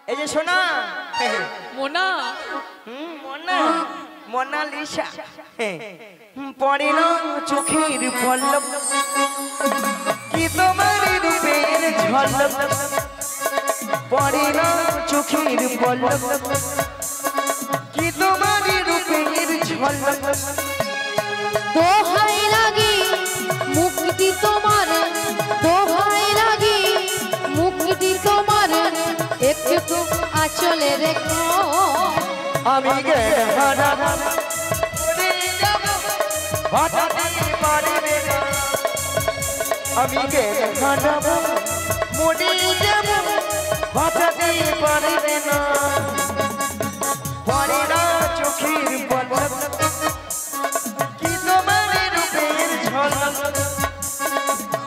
এই যে শোনা মোনা মোনা মোনালিসা পড়ে না চোখের পল্লব কি তোমার রূপের ঝলক পড়ে না চোখের পল্লব কি তোমার রূপের ঝলক দোহাই লাগি মুক্তি তোমার দোহাই লাগি মুক্তি তোমার একটু আঁচলে রেখো আমি গেলে হারাবো পড়ে যাব বাঁচাতে পারবে না আমি গেলে হারাবো মরে যাব বাঁচাতে পারবে না পড়ে না চোখের পলক কি তোমার রূপের ঝলক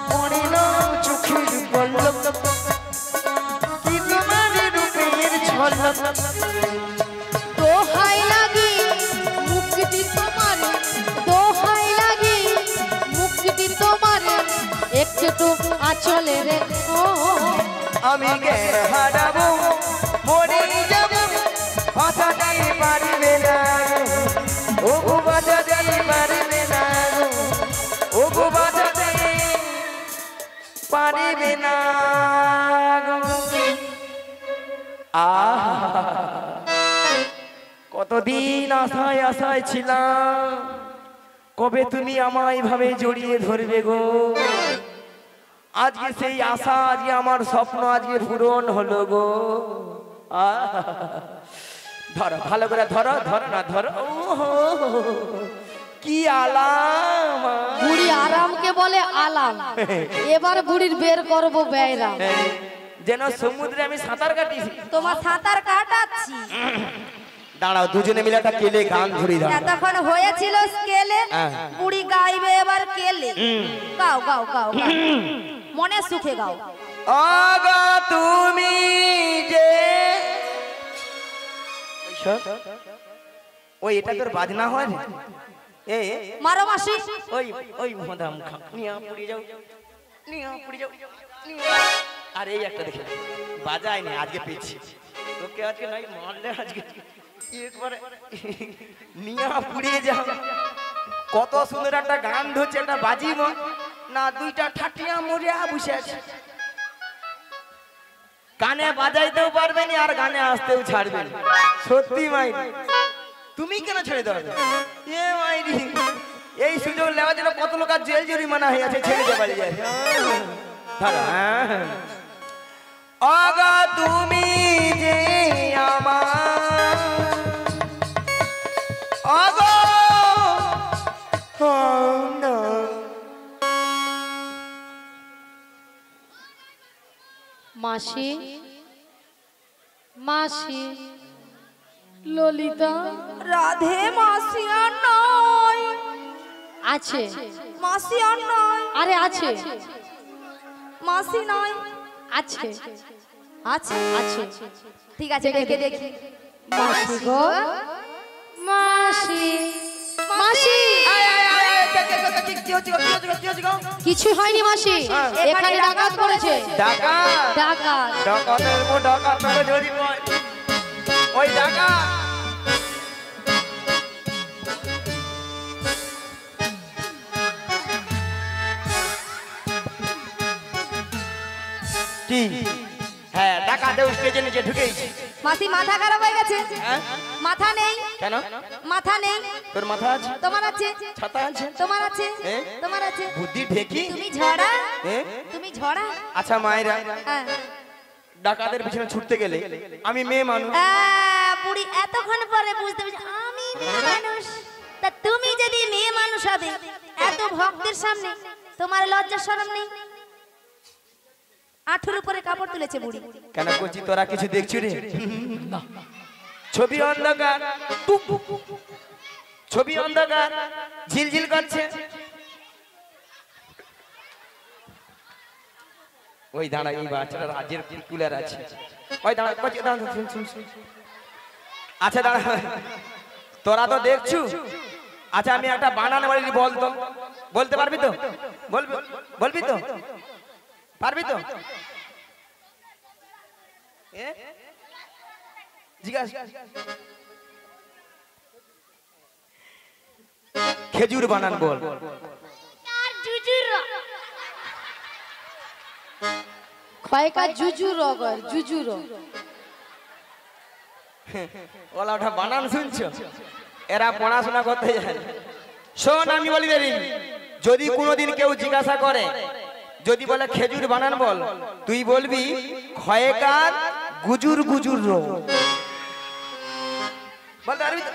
পড়ে না চোখের পলক কি তোমার রূপের ঝলক দোহাই লাগি মুক্তি তোমার দোহাই লাগি মুক্তি তোমার একটু আঁচলে রেখো আমি গেলে হারাবো মরে যাব বাঁচাতে পারবে না ও গো বাঁচাতে পারবে না ও গো বাঁচাতে পারবে না কতদিন আশায় আশায় ছিলাম কবে তুমি আমায় ভাবে জড়িয়ে ধরবে গো আজকে সেই আশা আজকে আমার স্বপ্ন আজকে পূরণ হলো গো ধরো ভালো করে ধরো ধরো না ধরো কি আলাম বুড়ি আরামকে বলে আলাম এবার বুড়ির বের করবো বেয়রাম যেন সমুদ্রে আমি সাঁতার কাটিছি তোমার সাঁতার কাটাচ্ছি দাঁড়াও দুজনে মিলে একটা কেলে গান ধরি দাও এতক্ষণ হয়েছিল স্কেলে বুড়ি গাইবে এবার কেলে গাও গাও গাও গাও। মনে সুখে গাও আগা তুমি যে ওই এটা তোর বাজনা হয় এ মারো মাসি ওই ওই মদাম খা নিয়া পুড়ি যাও নিয়া পুড়ি যাও আর এই একটা দেখে বাজায় না আজকে পেয়েছি তোকে আজকে নাই মারলে আজকে একবারে নিয়া পুড়িয়ে যাও কত সুন্দর একটা গান ধরছে একটা বাজিব না দুইটা ঠাটিয়া মরিয়া বসে আছে গানে বাজাইতেও পারবে না আর গানে আসতেও ছাড়বে না সত্যি মাই তুমি কেন ছেড়ে দাও এ মাইরি এই সুযোগ নেওয়ার জন্য কত লোক আর জেল জরিমানা হয়ে আছে ছেড়ে দিতে পারি যায় ধরো আগা তুমি যে আমার আগা মাসি মাসি ললিতা রাধে মাসি আর নয় আছে মাসি আর নয় আরে আছে মাসি নয় আছে আছে আছে ঠিক আছে ডেকে দেখি মাসি গো মাসি মাসি কিছু হয়নি মাসি এখানে ডাকাত করেছে ডাকাত ডাকাত ডাকাতের মো ডাকাত ধরে ধরি ওই ডাকাত কি হ্যাঁ ডাকাতে স্টেজে নিচে ঢুকেইছে মাসি মাথা খারাপ হয়ে গেছে হ্যাঁ মাথা নেই কেন মাথা নেই তোর মাথা আছে তোমার আছে ছাতা আছে তোমার আছে এ? তোমার আছে বুদ্ধি ঢেকি তুমি ঝড়া এ? তুমি ঝড়া আচ্ছা মায়েরা হ্যাঁ ডাকাতের পিছনে ছুটতে গেলে আমি মেয়ে মানুষ বুড়ি এতক্ষণ পরে বুঝতে পেরেছি আমি মেয়ে মানুষ তা তুমি যদি মেয়ে মানুষ হবে এত ভক্তের সামনে তোমার লজ্জা শরম নেই আঠুর উপরে কাপড় তুলেছে বুড়ি কেন বলছি তোরা কিছু দেখছি রে ছবি অন্ধকার ছবি অন্ধকার ঝিলঝিল করছে ওই দাঁড়া এই বাচ্চাটা রাজ্যের কুলার আছে ওই দাঁড়া শুন শুন শুন আচ্ছা দাঁড়া তোরা তো দেখছু আচ্ছা আমি একটা বানান বলি বলতো বলতে পারবি তো বলবি বলবি তো পারবি তো জিজ্ঞাসা খেজুর বানান বল। আর জুজুর খয়কা জুজুর অগর জুজুর ওলা ওটা বানান শুনছো? এরা পড়াশোনা করতে যায়। শোন আমি বলি দেরি, যদি কোনোদিন কেউ জিজ্ঞাসা করে, যদি বলে খেজুর বানান বল, তুই বলবি খয়কার গুজুর গুজুর রো। বলতে পারবি তো?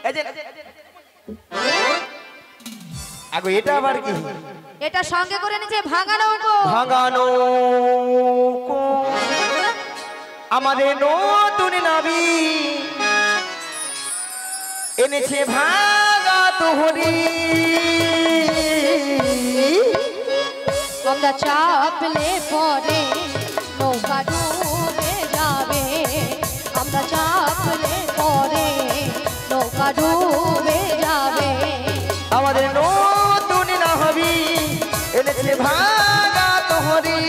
এই যে আগো এটা আবার কি? এটা সঙ্গে করে নিচে ভাঙানো গো। ভাঙানো আমাদের নতুন নবী এনেছে ভাঙা তোহরি। আমরা চাপলে পরে নৌকা ডুবে যাবে, আমরা চাপলে পরে নৌকা ডুবে যাবে। আমাদের নতুন নবী এনেছে ভাঙা তোহরি।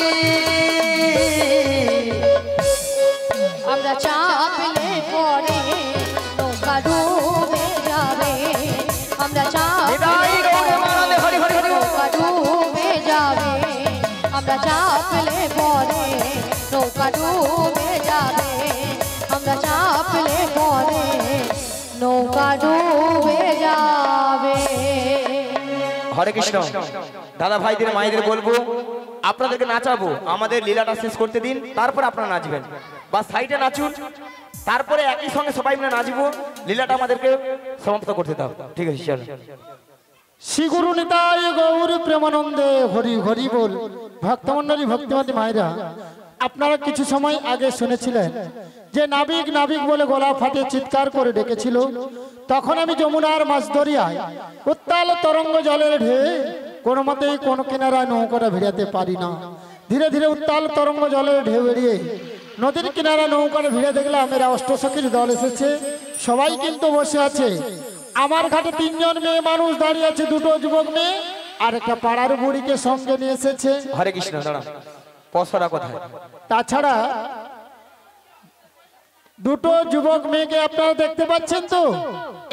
আমরা চাপলে পরে নৌকা ডুবে যাবে, আমরা চাপলে পরে নৌকা ডুবে যাবে, আমরা চাপলে পরে নৌকা ডুবে যাবে, আমরা চাপলে পরে নৌকা ডুবে যাবে। হরে কৃষ্ণ। দাদা ভাইদের মায়েদের বলবো, আপনাদেরকে নাচাবো, আমাদের লীলাটা শেষ করতে দিন, তারপর আপনারা নাচবেন বা সাইডে নাচুন, তারপরে একই সঙ্গে সবাই মিলে নাচবো, লীলাটা আমাদেরকে সমাপ্ত করতে দাও। ঠিক আছে চলো। শ্রী গুরু নিতাই গৌর প্রেমানন্দে হরি হরি বল। ভক্তমণ্ডলী ভক্তিমতী মায়েরা, আপনারা কিছু সময় আগে শুনেছিলেন যে নাবিক নাবিক বলে গলা ফাটিয়ে চিৎকার করে ডেকেছিল। তখন আমি যমুনার মাছ দরিয়ায় উত্তাল তরঙ্গ জলের ঢেউ, কোনো মতেই কোনো কিনারায় নৌকাটা ভিড়াতে পারি না। ধীরে ধীরে উত্তাল তরঙ্গ জলের ঢেউ এড়িয়ে নদীর কিনারা নৌকাটা ভিড়ে দেখলাম এরা অষ্টসখীর দল এসেছে। সবাই কিন্তু বসে আছে। আমার ঘাটে 3 জন মেয়ে মানুষ দাঁড়িয়ে আছে, 2টো যুবক মেয়ে আর একটা পাড়ার বুড়িকে সঙ্গে নিয়ে এসেছে। হরে কৃষ্ণ। দাঁড়া, পসরা কোথায়? তাছাড়া 2টো যুবক মেয়েকে আপনারা দেখতে পাচ্ছেন তো,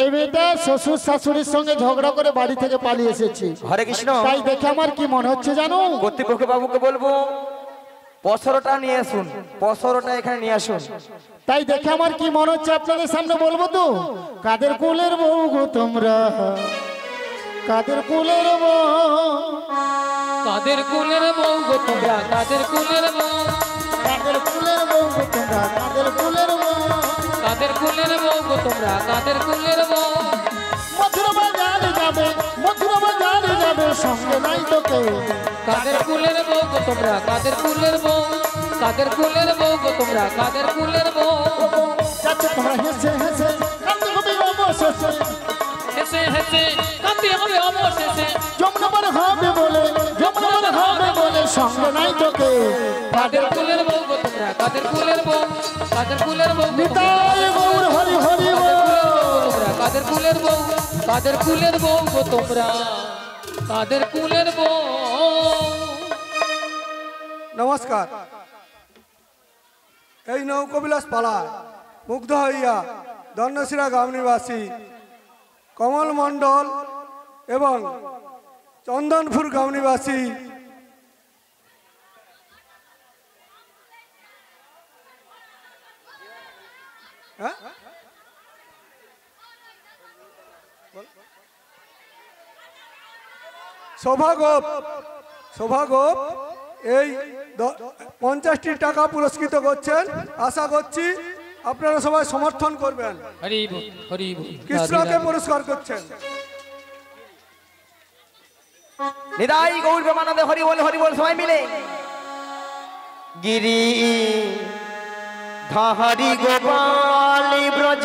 এই মেয়েটা শ্বশুর শাশুড়ির সঙ্গে ঝগড়া করে বাড়ি থেকে পালিয়ে এসেছে। হরে কৃষ্ণ। তাই দেখে আমার কি মনে হচ্ছে জানো? কর্তৃপক্ষ বাবুকে বলবো পসরটা নিয়ে আসুন, পসরটা এখানে নিয়ে আসুন। তাই দেখে আমার কি মনে হচ্ছে আপনাদের সামনে বলবো তো। কাদের কুলের বউ গো তোমরা, কাদের কুলের বউ, কাদের কুলের বউ গো তোমরা, কাদের কুলের বউ, কাদের কুলের বউ গো তোমরা, কাদের কুলের বউ, কাদের কুলের বউ গো তোমরা, কাদের কুলের বউ। মথুরা বাজারে যাবে, মথুরা বাজারে যাবে, সঙ্গে নাই তো কেউ। কাদের কুলের বউ গো তোমরা, কাদের কুলের বউ, কাদের কুলের বউ গো তোমরা, কাদের কুলের বউ। যাচ্ছে তোমরা হেসে হেসে কান্দে হবে অবশেষে, হেসে হেসে কাঁদতে হবে অবশেষে। যমুনাবার হবে বলে, যমুনাবার হবে বলে, সঙ্গে নাই তো কেউ। কাদের কুলের বউ গো তোমরা, কাদের কুলের বউ, কাদের কুলের বউ গো তোমরা, নিতাই গৌর হরি হরি বল। কাদের কুলের বউ, কাদের কুলের বউ গো তোমরা, কাদের কুলের বউ। নমস্কার। এই নৌকবিলাস পাড়ায় মুগ্ধ হইয়া দণ্ডশিরা গ্রাম নিবাসী কমল মণ্ডল এবং চন্দনপুর গ্রাম নিবাসী শোভা গোপ এই 50টি টাকা পুরস্কৃত করছেন। আশা করছি আপনারা সবাই সমর্থন করবেন। হরি বল, হরি বল। কৃষ্ণকে পুরস্কার করছেন। নিতাই গৌর প্রেমানন্দে হরি বল, হরি বল সবাই মিলে। গিরি ধারি গোপাল ব্রজ,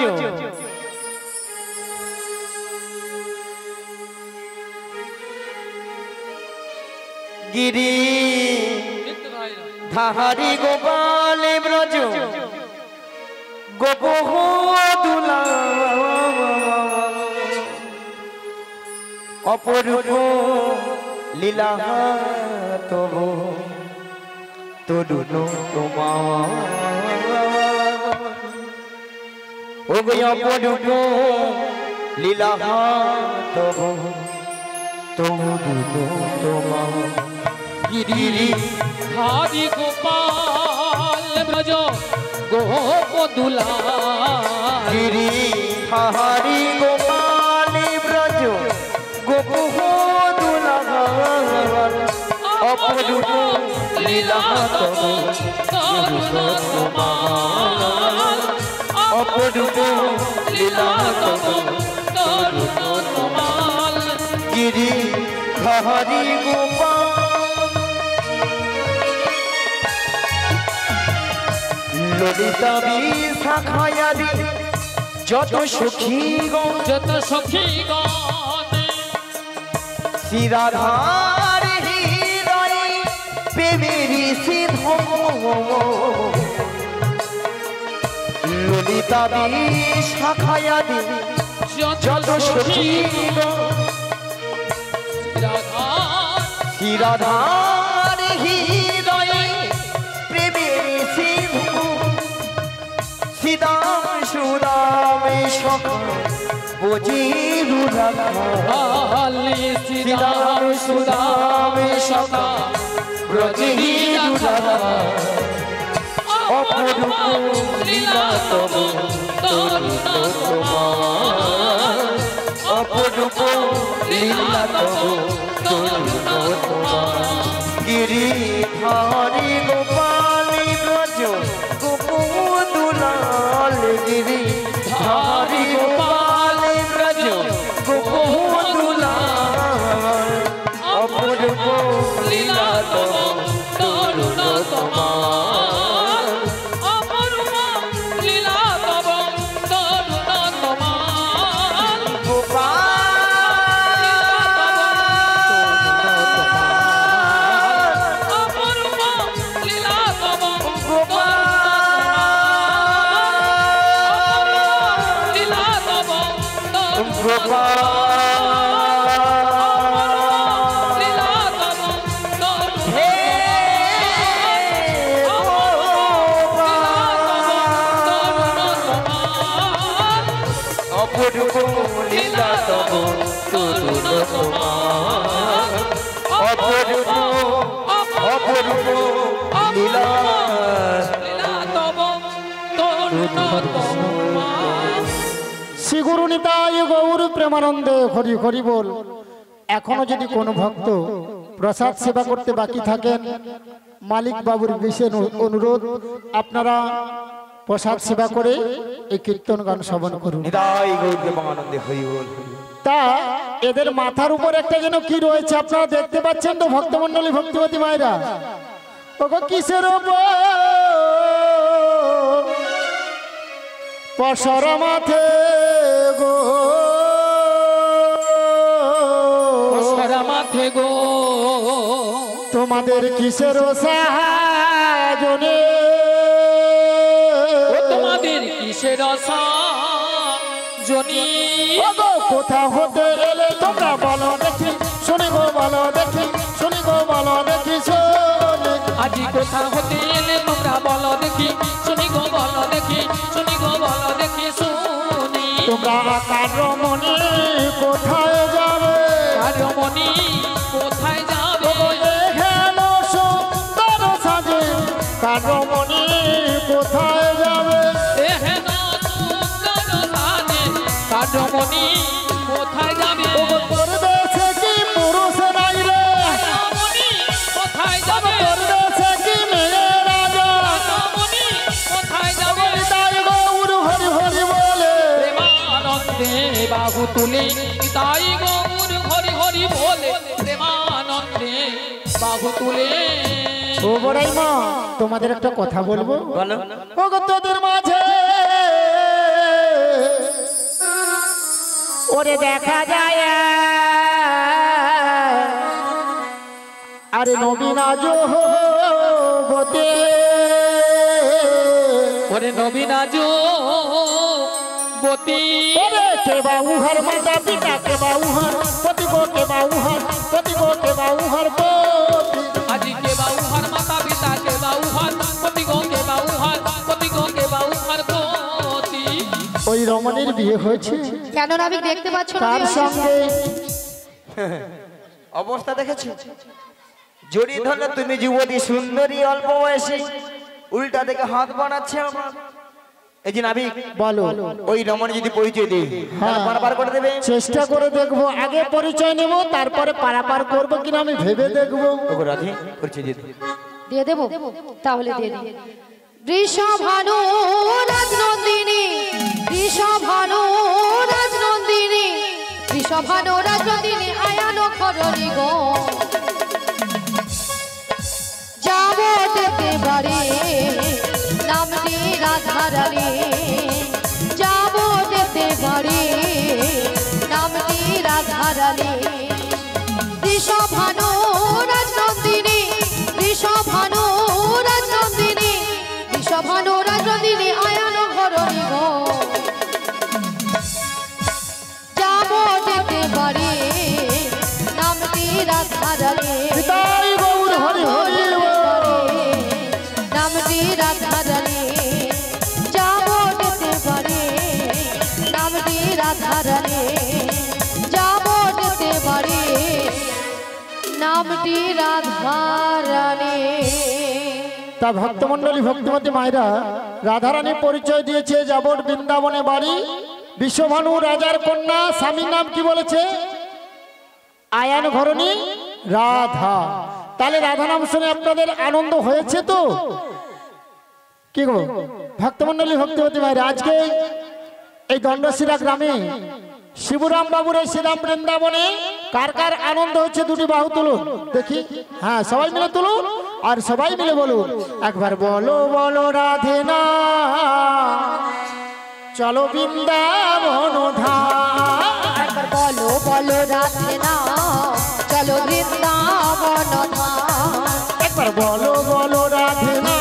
গিরি ধারি গোপাল ব্রজ, গোপদুলা অপরূপ লীলা তবু তরুণ তোমার ও গয়া পড়ব লীলা তব তরুণ তোমার গিরি হারি গোপাল ব্রজ গোপদুলা গিরি হারি গোপাল ব্রজ গোপদুলা অপরূপ লীলা তব তরুণ তোমার অপরূপ লীলা তব তরুণ তোমার গিরি হারি গোপাল ললিতা বিশাখায়ারি যত সখী গণ যত সখী গণ শ্রীরাধার হৃদয়ে প্রেমেরি সিদ্ধ ললিতা বিশাখায়ারি যত সখী গণ শ্রীরাধার হৃদয়ে প্রেমেরি সিদ্ধ সিদাম সুদামে সখা বজিরু রাখা সিদাম সুদামে সখা ব্রজিরু রাখা অপরূপ লীলা তব তরুণ তোমার অপরূপ লীলা তব তরুণ তোমার গিরি হারি গোপালী ব্রজ গোপদুলাল গিরি হারি গোপালী ব্রজ গোপদুলাল অপরূপ লীলা তব তরুণ তোমার অপরূপ লীলা তব তরুণ তোমার অপরূপ লীলা তব লীলা তব লীলা তব অপরূপ লীলা তব তরুণ তোমার অপরূপ অপরূপ লীলা শ্রী গুরু নিতাই গৌর প্রেমানন্দে হরি হরি বল। এখনো যদি কোনো ভক্ত প্রসাদ সেবা করতে বাকি থাকেন, মালিক বাবুর বিশেষ অনুরোধ, আপনারা প্রসাদ সেবা করে এই কীর্তন গান শ্রবণ করুন। নিতাই গৌর প্রেমানন্দে হরি বল। তা এদের মাথার উপর একটা যেন কি রয়েছে আপনারা দেখতে পাচ্ছেন তো ভক্তমন্ডলী ভক্তিবতী মায়েরা, ওগো কিসের ওপর পশর মাথে গো মাথে গো তোমাদের কিসের সাহায্যে তোমাদের কিসের জনি কোথা হতে এলে তোমরা বলো দেখি শুনি গো বলো দেখি শুনি গো বলো দেখি শুনি আজি কোথা হতে এলে তোমরা বলো দেখি শুনি গো বলো দেখি শুনি গো বলো দেখি শুনি তোমরা কারমণি কোথায় যাবে কারমণি কোথায় যাবে হেলো সুন্দর সাজে কারমণি কোথায় যাবে এহেন সুন্দর সাজে কারমণি কোথায় যাবে তোর দেশে কি পুরুষ নাই রে কারমণি কোথায় যাবে তোর দেশে কি মেয়ে রাজা কারমণি কোথায় যাবে তাই গৌর হরি হরি বলে প্রেমানন্দে বাহু তুলে তাই গৌর হরি হরি বলে প্রেমানন্দে বাহু তুলে ও বড়াই মা তোমাদের একটা কথা বলবো, বলো। ও গো তোদের মাঝে ওরে দেখা যায় আরে নবীন বতে ওরে নবীন বতী ওরে কে বা উহার মাতা পিতা কে বা উহার পতি গো কে বা উহার পতি গো কে বা উহার পতি আজি কে বাউ হর মাতা পিতা কে বাউ রমণীর বিয়ে হয়েছে কেন নাবিক দেখতে পাচ্ছ না তার সঙ্গে অবস্থা দেখেছো? জড়ি ধরলে তুমি যুবতী সুন্দরী অল্প বয়সী, উল্টা দেখে হাত বানাচ্ছে আমার। এই যে নাবিক বলো ওই রমণী যদি পরিচয় দিই পারাপার করে দেবে? চেষ্টা করে দেখবো, আগে পরিচয় নেব তারপরে পারাপার করবো কিনা আমি ভেবে দেখবো। ওগো রাধে পরিচয় দিয়ে দিই। দিয়ে দেবো, তাহলে দিয়ে দিই। বৃষভানু রাজনন্দিনী, বৃষভানু রাজনন্দিনী, বৃষভানু রাজনন্দিনী আয়ান করণী গো। যাবো যেতে বাড়ি নামটি রাধারানী, যাবো যেতে বাড়ি নামটি রাধারানী। বৃষভানু রাজনন্দিনী, বৃষভানু রাজনন্দিনী, বৃষভানু রাজনন্দিনী আয়ান ঘরণী গো। যাবো যেতে বাড়ি নামটি রাধারানী, তাই গৌর হরি হরি নামটি রাধারানী। যাবো যেতে বাড়ি নামটি রাধারানী, যাবো যেতে বাড়ি নামটি রাধারানী। তা ভক্তমন্ডলী ভক্তিমতী মায়েরা রাধারানী পরিচয় দিয়েছে যাবট বৃন্দাবনে বাড়ি। বিশ্বভানু রাজার কন্যা, স্বামীর নাম কি বলেছে? আয়ান ঘরণী রাধা। তাহলে রাধা নাম শুনে আপনাদের আনন্দ হয়েছে তো? কি গো ভক্তমন্ডলী ভক্তিমতী মায়েরা, আজকে এই দণ্ডশিরা গ্রামে শিবরাম বাবুর এই শ্রীরাম বৃন্দাবনে কার কার আনন্দ হচ্ছে দুটি বাহু তুলুন দেখি। হ্যাঁ সবাই মিলে তুলুন আর সবাই মিলে বলুন একবার, বলো বলো রাধে না চলো বৃন্দাবন ধাম। একবার বলো বলো রাধে না চলো বৃন্দাবন ধাম। একবার বলো বলো রাধে না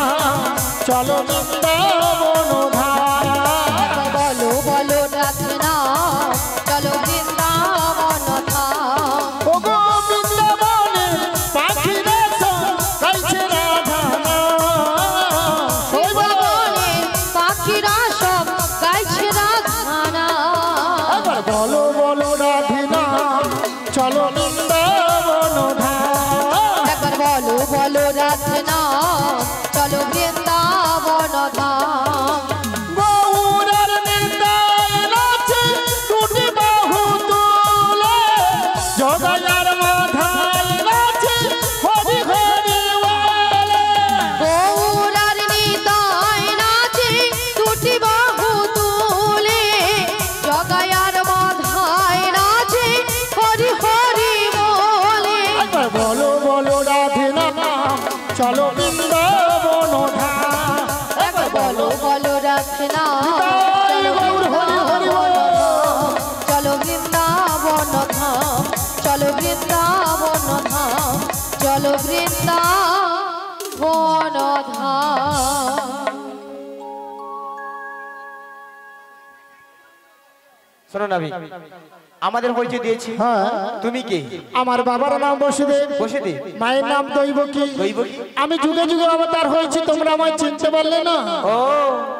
চলো বৃন্দাবন ধাম। একবার বলো বলো রাধে না চলো বৃন্দাবন ধাম। ও গো বৃন্দাবনে পাখিরা সব গাইছে রাধা নাম। বৃন্দাবনে পাখিরা সব গাইছে রাধা নাম। একবার বলো বলো রাধে না চলো বৃন্দাবন ধাম। একবার বলো বলো রাধে না চলো বৃন্দাবন ধাম। গৌরের নিতাই নাচে দুটি বাহু তুলে, জগায়ার মাথায় নাচে হরি হরি বলে। গৌরার নিতাই নাচে দুটি বাহু তুলে, জগায়ার মাথায় নাচে হরি হরি বলে। একবার বলো বলো রাধে না চলো বৃন্দাবন ধাম। একবার বলো বলো রাধে না নিতাই গৌর হরি হরি বলে। চলো বৃন্দাবন ধাম, চলো বৃন্দাবন ধাম, চলো বৃন্দাবন ধাম। শোনো নাবিক, আমাদের পরিচয় দিয়েছি, হ্যাঁ তুমি কে? আমার বাবার নাম বসুদেব, বসুদেব। মায়ের নাম দৈবকী। দৈবকী? আমি যুগে যুগে অবতার হয়েছি, তোমরা আমায় চিনতে পারলে না? ও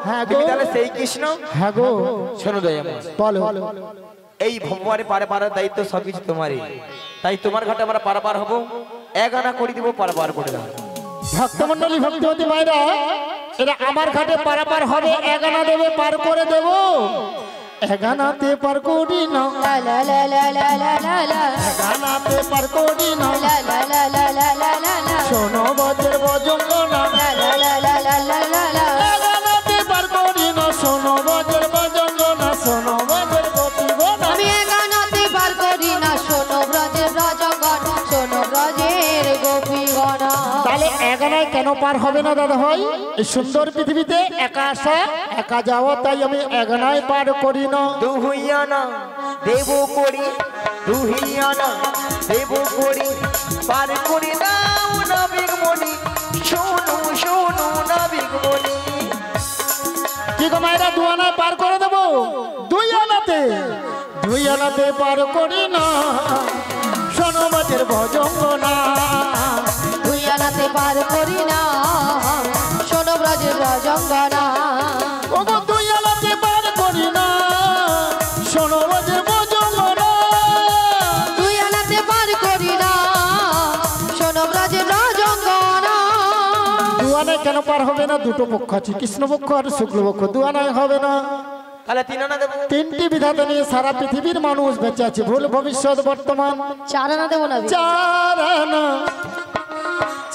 হ্যাঁ গো। তুমি তাহলে সেই কৃষ্ণ? হ্যাঁ গো। শোনো দয়াময়, বলো। এই ভগবানের পারে পারার দায়িত্ব সবকিছু তোমারই, তাই তোমার ঘাটে আমরা পারাপার হব, এক আনা করে দিব, পারাপার করে দাও। ভক্তমন্ডলী ভক্তিমতী মায়েরা, এরা আমার ঘাটে পারাপার হবে, এক আনা দেবে, পার করে দেব। এক আনাতে পার করি না, লা লা লা লা লা লা লা লা, এক আনাতে পার করি না। লা লা লা লা লা লা লা লা, শোনো বজ্রের বজঙ্গনা, লা লা লা লা লা লা লা লা, এক আনাতে পার করি না। শোনো বজ্রের বজঙ্গনা, শোনো বজ্রের গোপীগণা। আমি এগানোতে পার করি না, শোনো ব্রজের ব্রজগণ, শোনো ব্রজের গোপীগণ। তাহলে এক আনায় কেন পার হবে না দাদা ভাই? এই সুন্দর পৃথিবীতে একা আসা একা যাওয়া, তাই আমি এক আনায় পার করি না। দুহিয়ানা দেব করি, দুহিয়ানা দেব করি, পার করে দাও নাবিক মনি, শোনো শোনো নাবিক মনি। কি গো মায়েরা, দু আনায় পার করে দেবো? দুই আনাতে পার করি না। শোনো বজ্রের বজঙ্গনা, দুই আনাতে পার করি না, শোনো ব্রজের ব্রজঙ্গনা। ওগো দুই আনাতে পার করি না। দুয়ানায় কেন পার হবে না? দুটো পক্ষ আছে, কৃষ্ণপক্ষ আর শুক্লপক্ষ, দুয়ানায় হবে না। তাহলে 3 আনা দেবো। 3টি বিধাতা নিয়ে সারা পৃথিবীর মানুষ বেঁচে আছে, ভুল ভবিষ্যৎ বর্তমান। 4 আনা দেবো না? 4 আনা,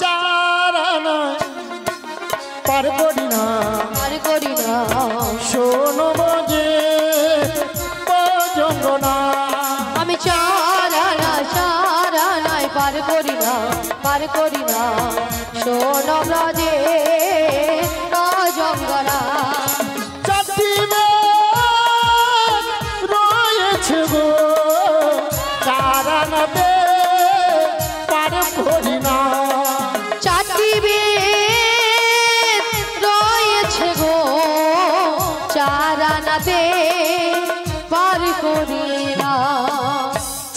4 আনা পার করি না, শোনো যে জঙ্গনা। আমি 4 আনায় পার করি না, শোনো ব্রজে জঙ্গনা। 4টি বেদ রয়েছে গো, 4 আনাতে পার করি না। 4টি বেদ রয়েছে গো, 4 আনাতে পার করি না।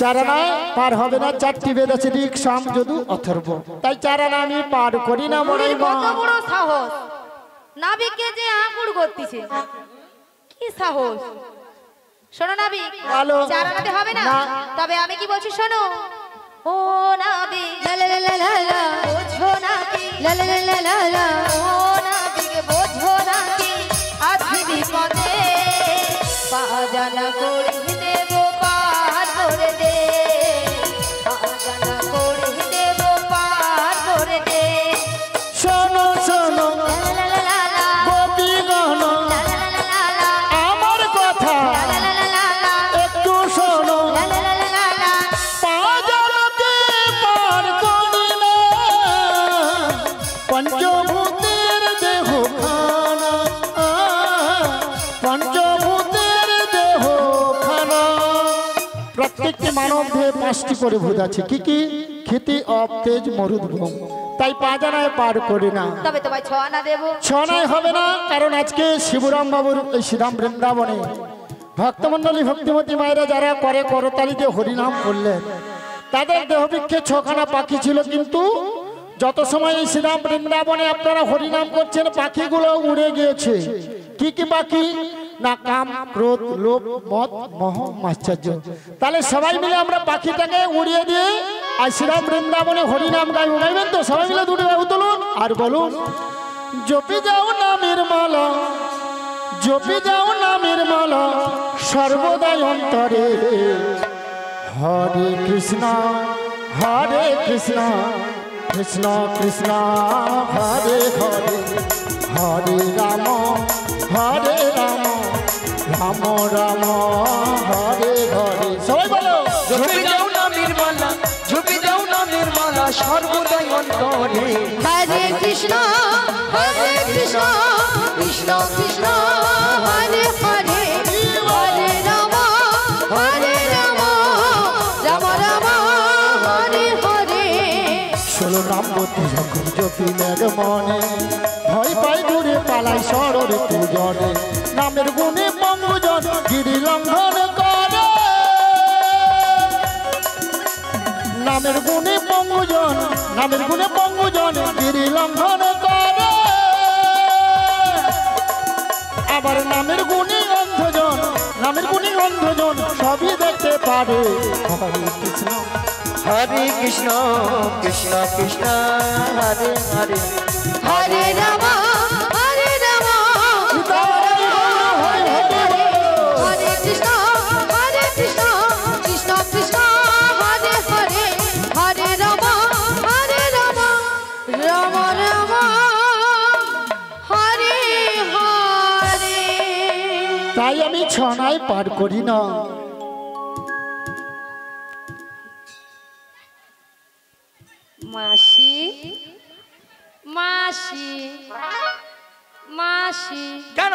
4 আনায় পার হবে না, 4টি বেদ আছে, ঋক সাম যদু অথর্ব, তাই 4 আনা আমি পার করি না। বড়ই মা কত বড় সাহস, নাবিককে যে আঁকুড় করতেছে, কি সাহস! শোনো নাবিক, বলো। 4 আনাতে হবে না? না। তবে আমি কি বলছি শোনো। ও নাবিক লা লা লা লা লা, বোঝো নাকি, লা লা লা লা লা, ও নাবিক বোঝো নাকি, আছি বিপদে, বাজানা করে দেব পার করে দে, বাজানা করে দেব পার করে দে। শোনো শোনো লা লা লা লা, গোপীগণ, লা লা লা লা লা, আমার কথা লা লা লা লা লা, একটু শোনো। লা লা লা লা লা, পাজালতে পার করি না, পঞ্চভূতের দেহ খানা, পঞ্চভূতের দেহ খানা। প্রত্যেকটি মানব দেহে 5টি করে ভূত আছে, কি কি? ক্ষিতি, অপ, তেজ, মরুদ, ভূম, তাই 5 আনায় পার করি না। তবে তোমায় 6 আনা দেবো। 6 আনায় হবে না, কারণ আজকে শিবরাম বাবুর এই শ্রীরাম বৃন্দাবনে ভক্তমণ্ডলী ভক্তিমতী মায়েরা যারা করে করতালিতে হরিনাম করলেন, তাদের দেহবৃক্ষে 6খানা পাখি ছিল, কিন্তু যত সময় এই শ্রীরাম বৃন্দাবনে আপনারা হরিনাম করছেন, পাখিগুলো উড়ে গিয়েছে। কি কি পাখি? না কাম, ক্রোধ, লোভ, মদ, মোহ, মাশ্চর্য। তাহলে সবাই মিলে আমরা পাখিটাকে উড়িয়ে দিয়ে আর শ্রীরাম বৃন্দাবনে হরিনাম গাইব। গাইবেন তো? সবাই মিলে দুটো বাহু তুলুন আর বলুন, জপি যাও নামের মালা, জপি যাও নামের মালা, সর্বদাই অন্তরে। হরে কৃষ্ণ হরে কৃষ্ণ, কৃষ্ণ কৃষ্ণ হরে হরে, হরে রাম হরে রাম, রাম রাম হরে হরে। সবাই বলো, ঝুঁকে যাও না নির্মলা, ঝুঁকে যাও না নির্মলা, সর্বদাই অন্তরে। হরে কৃষ্ণ কৃষ্ণ কৃষ্ণ হরে হরে, হরে রাম রাম রাম হরে হরে। 16 নাম বলতে যখন জপিলের মনে, ভয় পাই দূরে পালাই সররে পূজনে, নামের গুণে পঙ্গুজন গিরি লঙ্ঘন করে, নামের গুণে পঙ্গুজন, নামের গুণে পঙ্গুজন গিরি লঙ্ঘন করে, আবার নামের গুণে অন্ধজন, নামের গুণে অন্ধজন সবই দেখতে পারে। হরে কৃষ্ণ হরে কৃষ্ণ কৃষ্ণ কৃষ্ণ হরে হরে, হরে রাম হরে কৃষ্ণ কৃষ্ণ কৃষ্ণ হরে হরে, হরে রাম রাম রাম হরে হরে। তাই আমি 6 আনায় পার করি না। মাসি মাসি মাসি, কেন?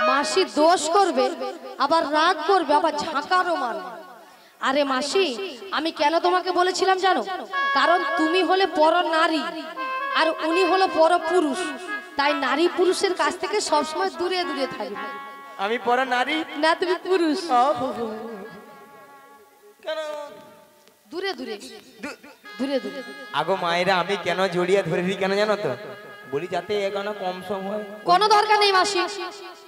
মাসি দোষ করবে, আবার রাগ করবে, আবার ঝাঁকারও মারবে। আরে মাসি, আমি কেন তোমাকে বলেছিলাম জানো? কারণ তুমি হলে পর নারী আর উনি হলো পর পুরুষ, তাই নারী পুরুষের কাছ থেকে সবসময় দূরে দূরে থাকবে। আমি পর নারী না, তুমি পুরুষ, কেন? দূরে দূরে দূরে দূরে। আগো মায়েরা আমি কেন জড়িয়ে ধরেছি কেন জানো তো? বলি যাতে এখানে কম সম হয়। কোনো দরকার নেই মাসি,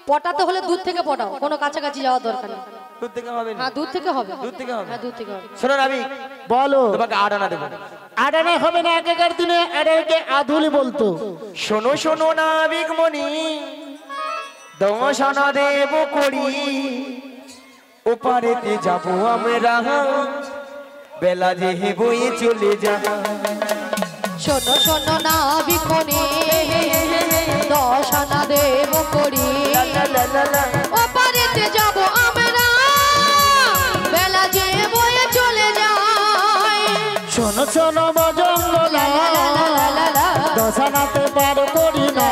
পটাতে হলে দূর থেকে পটাও, কোনো কাছাকাছি যাওয়ার দরকার নেই। দুধ থেকে হবে না হ্যাঁ দুধ থেকে হবে দুধ থেকে হবে হ্যাঁ দুধ থেকে হবে শোনো নাবিক বলো। তোমাকে 8 আনা দেবো আডানা হবে না, আগেকার দিনে আডাকে আধুলি বলতো। শোনো শোনো নাবিক মনি 10 আনা দেব করি ওপারেতে যাব আমরা বেলা যে বয়ে চলে যা শোনো শোনো না বিকনে 10 আনা দেব করি ওপারেতে যাব আমরা বেলা যে বয়ে চলে যায় শোনো শোনো বজঙ্গলা 10 আনাতে পার করি না,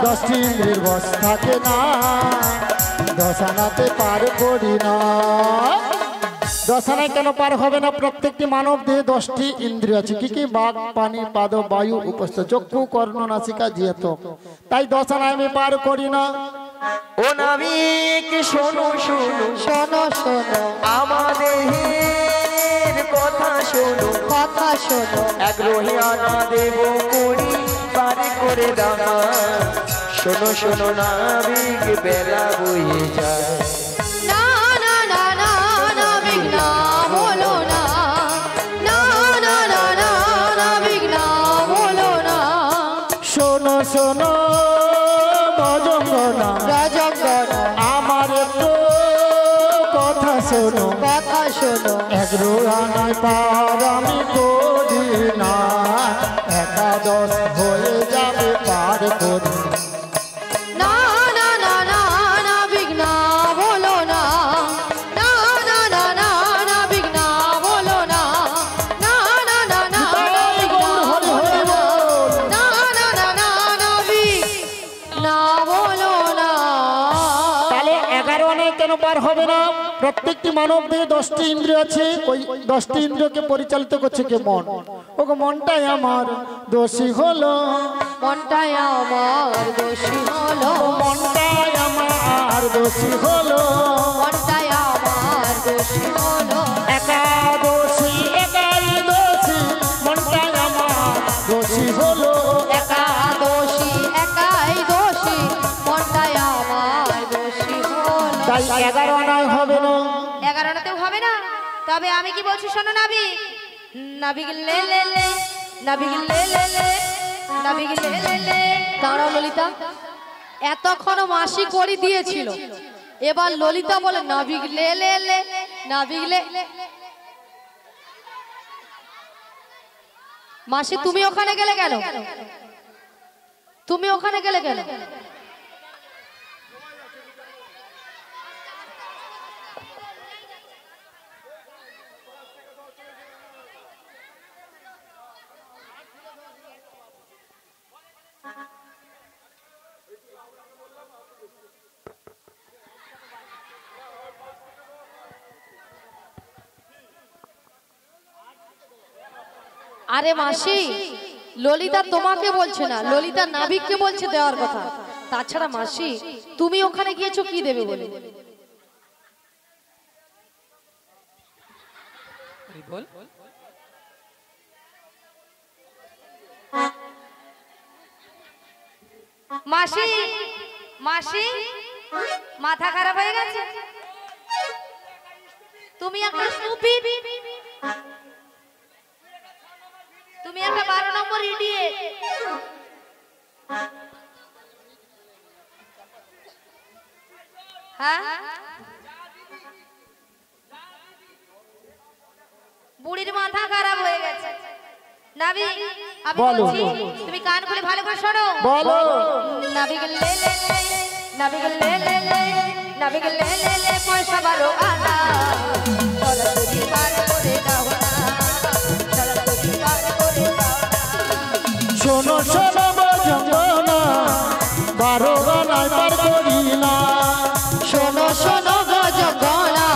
10টি ইন্দ্রির বশ থাকে না, 10 আনাতে পার করি না। 10 আনায় কেন পার হবে না? প্রত্যেকটি মানব দেহে 10টি ইন্দ্রিয় আছে। কি কি? বাক, পানি, পাদ, বায়ু, উপস্থ, চক্ষু, কর্ণ, নাসিকা, জিহ্ব। তাই 10 আনায় আমি পার করি না। ও নাবিক শোনো শোনো শোনো শোনো আমাদের কথা শোনো কথা শোনো 11 আনা দেব করি পার করে দাও শোনো শোনো নাবিক বেলা বয়ে যায় না না না না না বিঘ্না বলো না না না না না না বিঘ্না বলো না শোনো শোনো বজঙ্গনা রাজঙ্গনা আমার একটু কথা শোনো, কথা শোনো 11 আনায় পার আমি করি না, 11 হয়ে যাবে পার করি না না না না না বিঘ্না বলো না না না না না না বিঘ্না বলো না না না না না না বিঘ্না বলো না না না না না না বিঘ্না বলো না তাহলে 11 আনায় কেন পার হবে না? প্রত্যেকটি মানব দেহে 10টি ইন্দ্রিয় আছে। ওই 10টি ইন্দ্রিয়কে পরিচালিত করছে কে? মন। ওগো মনটাই আমার দোষী হলো, মনটাই আমার দোষী হলো মনটাই আমার দোষী হলো, মনটাই আমার দোষী হলো একাদশী একাই দোষী, মনটাই আমার দোষী হলো। একাদশী একাই দোষী মনটাই আমার দোষী হলো তাই 11 আনায় হবে না। 11টাতেও হবে না। তবে আমি কি বলছি শোনো নাবিক, নাবিক লে লে লে, নাবিক লে লে লে, নাবিক লে লে লে। দাঁড়াও ললিতা, এতক্ষণ মাসি করি দিয়েছিল, এবার ললিতা বলে নাবিক লে লে লে, নাবিক লে। মাসি তুমি ওখানে গেলে কেন? তুমি ওখানে গেলে কেন? আরে মাসি, ললিতা তোমাকে বলছে না, ললিতা নাবিককে বলছে দেওয়ার কথা। তাছাড়া মাসি তুমি ওখানে গিয়েছো কি দেবে বলে? বল মাসি মাসি মাথা খারাপ হয়ে গেছে, তুমি একটা স্টুপিড, তুমি একটা 12 নম্বর ইডিয়েট। হ্যাঁ বুড়ির মাথা খারাপ হয়ে গেছে। নাবিক আমি বলছি, তুমি কান খুলে ভালো করে শোনো। বলো। নাবিক লে লে লে, নাবিক লে লে লে, নাবিক লে লে লে, পয়সা 12 আনা চলো তুমি পার করে দাও না, চলো তুমি পার করে দাও না। শোনো শোনো বজঙ্গনা 12 আনায় পার করি না, শোনো শোনো গজগনা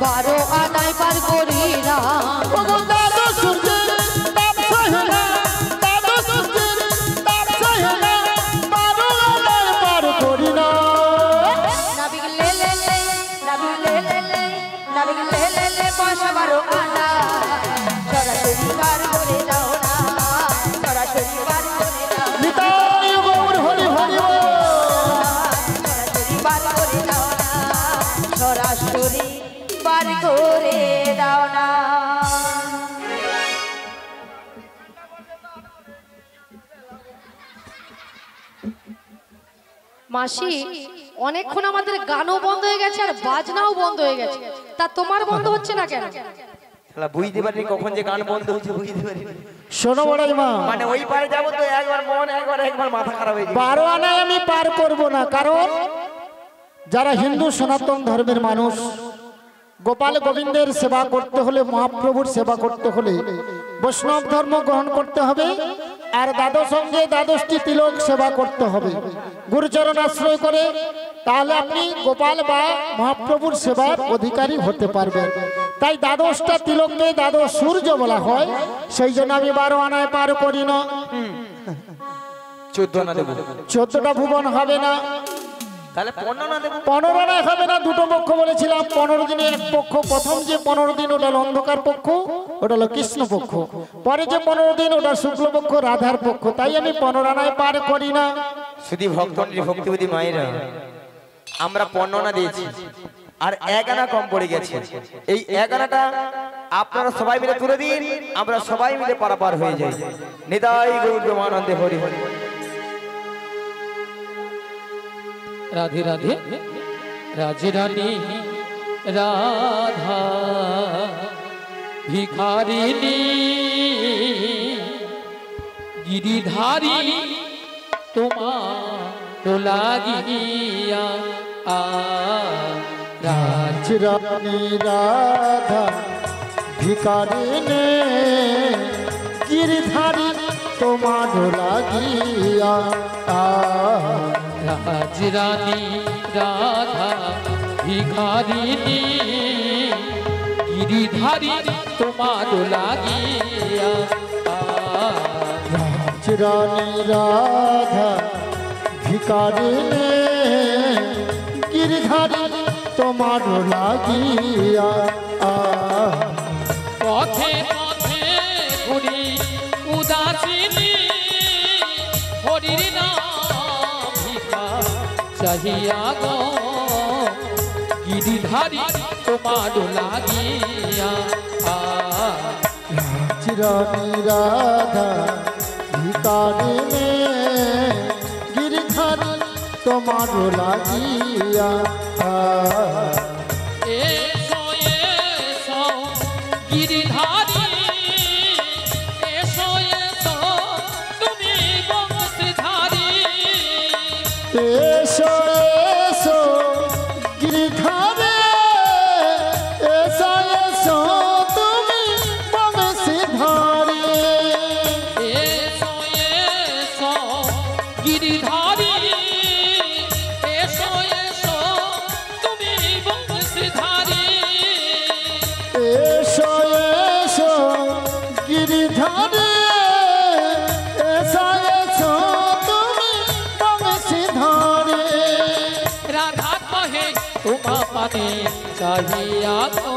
12 আনায় পার করি না। ওগো দাদা সূর্যের তাপ সহে না, দাদা সূর্যের তাপ সহে না, 12 আনায় পার করি না। নাবিক লে লে লে, নাবিক লে লে লে, নাবিক লে লে লে, পয়সা 12 মাসি অনেকক্ষণ আমাদের গানও বন্ধ হয়ে গেছে আর বাজনাও বন্ধ হয়ে গেছে, তা তোমার বন্ধ হচ্ছে না কেন? শালা বুঝতে পারিনি কখন যে গান বন্ধ হচ্ছে, বুঝতে পারিনি। শোনো বড়াই মা, মানে ওই পারে যাবো তো একবার মন একবার মাথা খারাপ হয়ে যাবে। 12 আনায় আমি পার করব না, কারণ যারা হিন্দু সনাতন ধর্মের মানুষ, গোপাল গোবিন্দের সেবা করতে হলে, মহাপ্রভুর সেবা করতে হলে বৈষ্ণব ধর্ম গ্রহণ করতে হবে, আর দ্বাদশ সঙ্গে দ্বাদশটি তিলক সেবা করতে হবে গুরুচরণ আশ্রয় করে, তাহলে আপনি গোপাল বা মহাপ্রভুর সেবার অধিকারী হতে পারবেন। তাই দ্বাদশটা তিলককে দ্বাদশ সূর্য বলা হয়, সেই জন্য আমি 12 আনায় পার করি না। 14 আনা দেবো। 14টা ভুবন হবে না, তাহলে 15 আনা দেবো। 15 আনায় হবে না, দুটো পক্ষ বলেছিলাম। 15 দিনে এক পক্ষ, প্রথম যে 15 দিন ওটা হলো অন্ধকার পক্ষ, ওটা হলো কৃষ্ণ পক্ষ। পরে যে 15 দিন ওটা শুক্ল পক্ষ, রাধার পক্ষ। তাই আমি 15 আনায় পার করি না। শুধু ভক্তিবতী মায়েরা আমরা 15 আনা দিয়েছি, আর 1 আনা কম পড়ে গেছে। এই 1 আনাটা আপনারা সবাই মিলে তুলে দিন, আমরা সবাই মিলে পারাপার হয়ে যাই। নিতাই গৌর প্রেমানন্দে হরি হরি। রাধে রাধে রাজে রানী রাধা ভিখারিণী গিরিধারী তোমার লাগিয়া রাজরানী রাধা ভিখারিণী গিরিধারী তোমার লাগিয়া। রাজরানী রাধা ভিখারিণী গিরিধারী তোমার লাগিয়া। রাজরানী রাধা ভিখারিণী গিরিধারী তোমার লাগিয়া। পথে পথে ঘুরি উদাসিনী হরির নাম ভিখা চাহিয়া গো গিরিধারী তোমার লাগিয়া। রাজরানী রাধা ভিখারিণী গিরিধারী তোমার লাগিয়া। এসো এসো গিরিধারী এসো এসো তুমি বংশধারী। এসো এসো গিরিধারী এসো এসো তুমি বংশধারী। এসো এসো গিরিধারী এসো এসো তুমি বংশধারী। এসো এসো গিরিধারী এসো এসো তুমি বংশধারী। রাধা কহে তোমা পানে চাহিয়া তো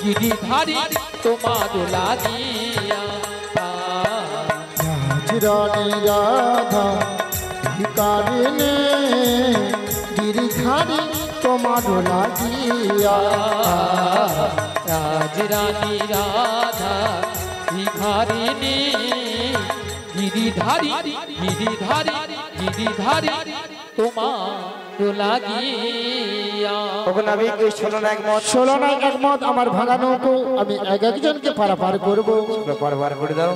গিরিধারী তোমার লাগিয়া। রাজরানী রাধা ভিখারিণী গিরিধারী তোমার লাগিয়া। রাজরানী রাধা ভিখারিণী গিরিধারী গিরিধারী গিরিধারী তোমার লাগিয়া। তখন আমি এই 16 না একমত, 16 না একমত আমার ভাঙা নৌকো আমি এক একজনকে পারাপার করবো। পারাপার করে দাও।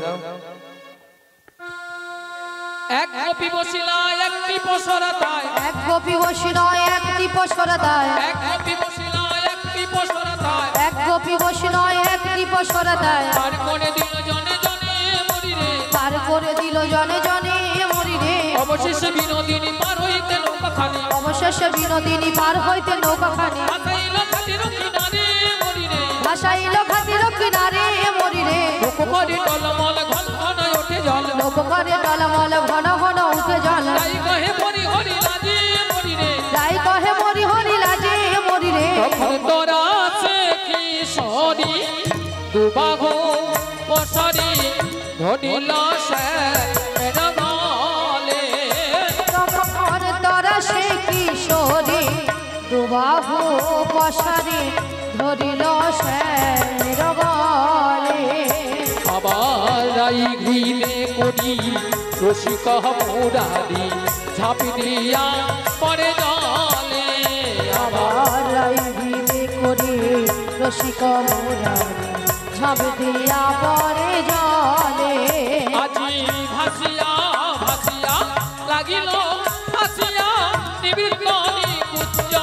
এক গোপী বসিলা একটি পসরাতায় এক গোপী বসিনয় একটি পসরাতায় এক গোপী বসিলা একটি পসরাতায় এক গোপী বসিনয় একটি পসরাতায় পার করে দিল জনে জনে মরিরে পার করে দিল জনে জনে মরিরে অবশেষে বিনোদিনী পার হইতে নৌকাখানি অবশেষে বিনোদিনী পার হইতে নৌকাখানি ভাসাইল খাতির কিনারে মরিরে ভাসাইল খাতির কিনারে মরিরে মুখ করে টলমল ঘন ঘন ওঠে জল লোক করে টলমল ঘন ঘন উঠে জল তাই কহে মরি হরি লাজে মরিরে তাই কহে মরি হরি লাজে মরিরে তখন তোরা আছে কিশোরী দুবাহু পশরি ধরিল সে গলে তখন তোরা সে কিশোরী দুবাহু পশারি ধরিল শ্যামের গলে আবার রাই ঘিরে করি রসিক মুরারি ঝাঁপি দিয়া পরে জলে আবার রাইভিতে করে রসিক মুরারি ঝাঁপ দিয়া পরে জলে আজি ভাসিয়া ভাসিয়া লাগিল ভাসিয়া নিবিড় কুঞ্জ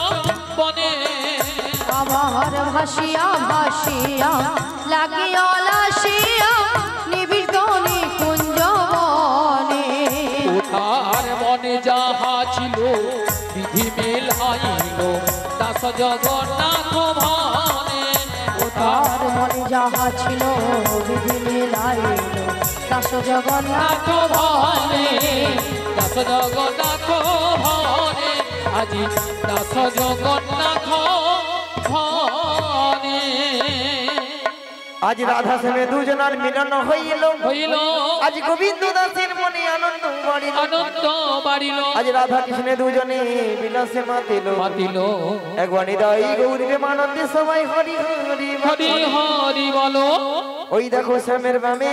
বনে আবার ভাসিয়া ভাসিয়া লাগিয়া লাসিয়া নিবিড় কুঞ্জ বনে উঠার মনে যাহা ছিল বিধি মেলাইল দাস জগন্নাথ ভানে উঠার তার মনে যাহা ছিল বিধি মেলাইল দাস জগন্নাথ নাথ ভানে দাস জগন্নাথ ভানে আজি দাস জগন্নাথ ভানে আজ রাধা শ্যামে দুজনার মিলন হইল হইল আজ গোবিন্দ দাসের মনে আনন্দ বাড়িল আনন্দ বাড়িল আজ রাধা কৃষ্ণে দুজনে বিলাসে মাতিল মাতিল একবার হৃদয় গৌরী প্রেমানন্দে সবাই হরি হরি হরি হরি বলো ওই দেখো শ্যামের বামে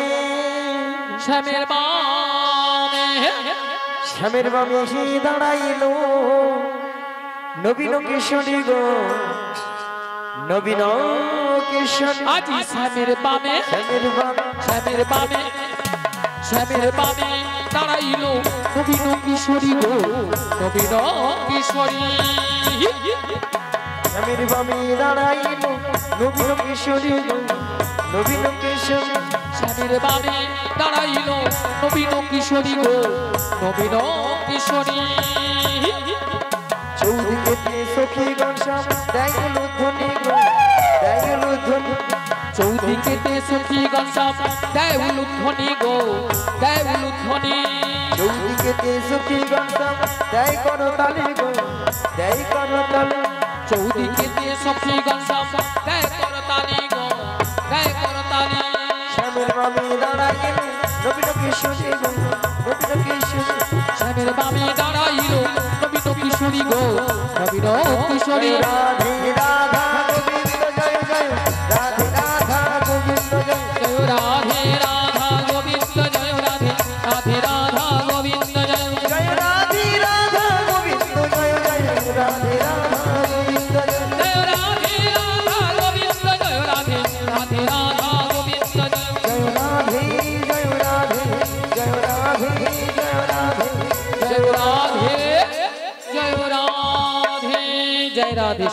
শ্যামের বামে শ্যামের বামে সে দাঁড়াইল নবীন কিশোরী গো নবীন কিশোরী আজি শ্যামের বামে শ্যামের বামে শ্যামের বামে শ্যামের বামে দাঁড়াইল নবীন কিশোরী গো নবীন কিশোরী শ্যামের বামে দাঁড়াইল নবীন কিশোরী গো নবীন কিশোরী শ্যামের বামে দাঁড়াইল নবীন কিশোরী গো নবীন কিশোরী চৌদিকে সখী গনশ্যাম দেয়ল ধ্বনি গো দেয়ল ধ্বনি চৌদিকেতে সখী গনশ্যাম দেউল ধ্বনি গো দেউল ধ্বনি চৌদিকে সখী গনশ্যাম দেয় করতালি গো দেয় করতালি চৌদিকেতে সখী গনশ্যাম দেয় করতালি গো দেয় করতালি শ্যামের বামে দাঁড়াইল নবীন কিশোরী গো নবীন কিশোরী শ্যামের বামে দাঁড়াইল নবীন কিশোরী গো নবীন কিশোরী রাধে রাধা গোবিন্দ জয় জয় রাধে রাধা গোবিন্দ জয় জয় রাধে রাধা গোবিন্দ জয় রাধে রাধে রাধা গোবিন্দ জয় জয় রাধে রাধা গোবিন্দ জয় জয় রাধে রাধা গোবিন্দ জয় জয় রাধে রাধা গোবিন্দ জয় রাধে রাধে রাধা গোবিন্দ জয় জয় রাধে জয় রাধে জয় রাধে জয় রাধে জয় রাধে জয় রাধে জয় রাধে